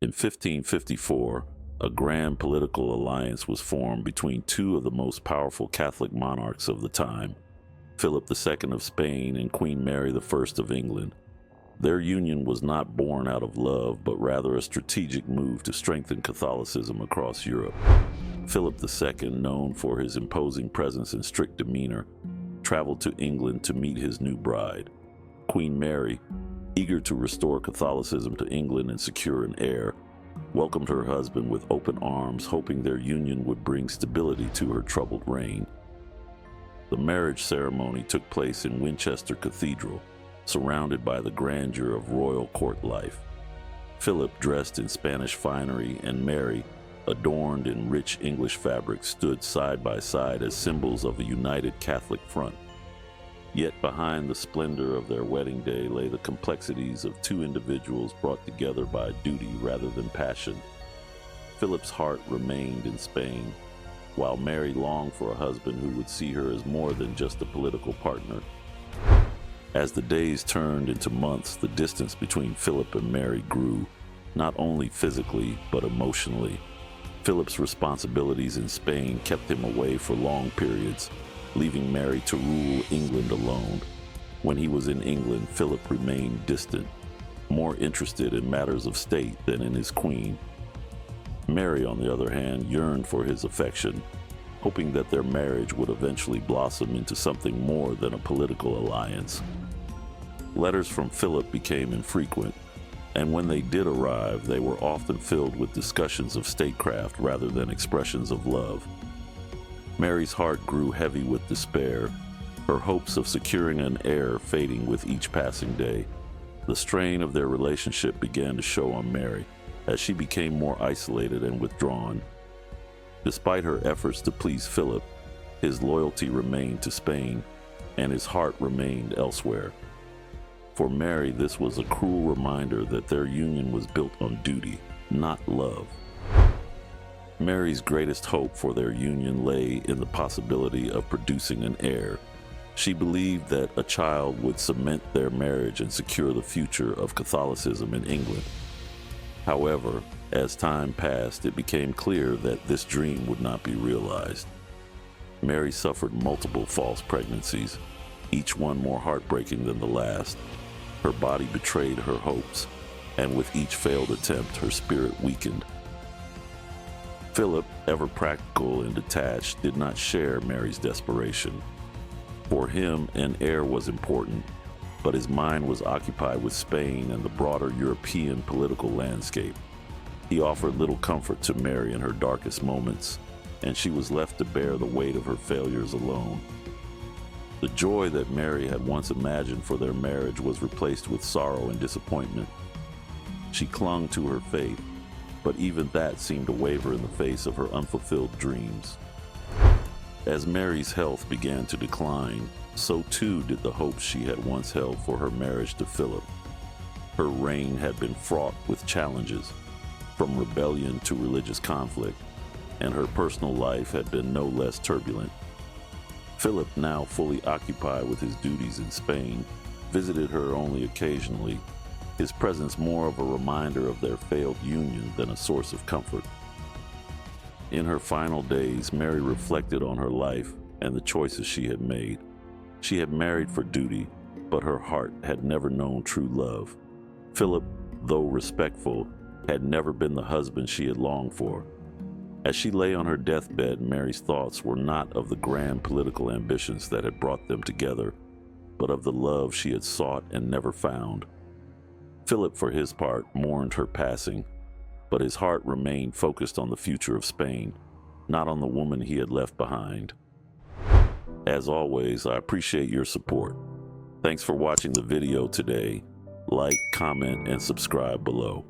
In 1554, a grand political alliance was formed between two of the most powerful Catholic monarchs of the time, Philip II of Spain and Queen Mary I of England. Their union was not born out of love, but rather a strategic move to strengthen Catholicism across Europe. Philip II, known for his imposing presence and strict demeanor, traveled to England to meet his new bride. Queen Mary, eager to restore Catholicism to England and secure an heir, welcomed her husband with open arms, hoping their union would bring stability to her troubled reign. The marriage ceremony took place in Winchester Cathedral, surrounded by the grandeur of royal court life. Philip, dressed in Spanish finery, and Mary, adorned in rich English fabric, stood side by side as symbols of a united Catholic front. Yet behind the splendor of their wedding day lay the complexities of two individuals brought together by duty rather than passion. Philip's heart remained in Spain, while Mary longed for a husband who would see her as more than just a political partner. As the days turned into months, the distance between Philip and Mary grew, not only physically, but emotionally. Philip's responsibilities in Spain kept him away for long periods, leaving Mary to rule England alone. When he was in England, Philip remained distant, more interested in matters of state than in his queen. Mary, on the other hand, yearned for his affection, hoping that their marriage would eventually blossom into something more than a political alliance. Letters from Philip became infrequent, and when they did arrive, they were often filled with discussions of statecraft rather than expressions of love. Mary's heart grew heavy with despair, her hopes of securing an heir fading with each passing day. The strain of their relationship began to show on Mary, as she became more isolated and withdrawn. Despite her efforts to please Philip, his loyalty remained to Spain, and his heart remained elsewhere. For Mary, this was a cruel reminder that their union was built on duty, not love. Mary's greatest hope for their union lay in the possibility of producing an heir. She believed that a child would cement their marriage and secure the future of Catholicism in England. However, as time passed, it became clear that this dream would not be realized. Mary suffered multiple false pregnancies, each one more heartbreaking than the last. Her body betrayed her hopes, and with each failed attempt, her spirit weakened. Philip, ever practical and detached, did not share Mary's desperation. For him, an heir was important, but his mind was occupied with Spain and the broader European political landscape. He offered little comfort to Mary in her darkest moments, and she was left to bear the weight of her failures alone. The joy that Mary had once imagined for their marriage was replaced with sorrow and disappointment. She clung to her faith, but even that seemed to waver in the face of her unfulfilled dreams. As Mary's health began to decline, so too did the hopes she had once held for her marriage to Philip. Her reign had been fraught with challenges, from rebellion to religious conflict, and her personal life had been no less turbulent. Philip, now fully occupied with his duties in Spain, visited her only occasionally, his presence more of a reminder of their failed union than a source of comfort. In her final days, Mary reflected on her life and the choices she had made. She had married for duty, but her heart had never known true love. Philip, though respectful, had never been the husband she had longed for. As she lay on her deathbed, Mary's thoughts were not of the grand political ambitions that had brought them together, but of the love she had sought and never found. Philip, for his part, mourned her passing, but his heart remained focused on the future of Spain, not on the woman he had left behind. As always, I appreciate your support. Thanks for watching the video today. Like, comment, and subscribe below.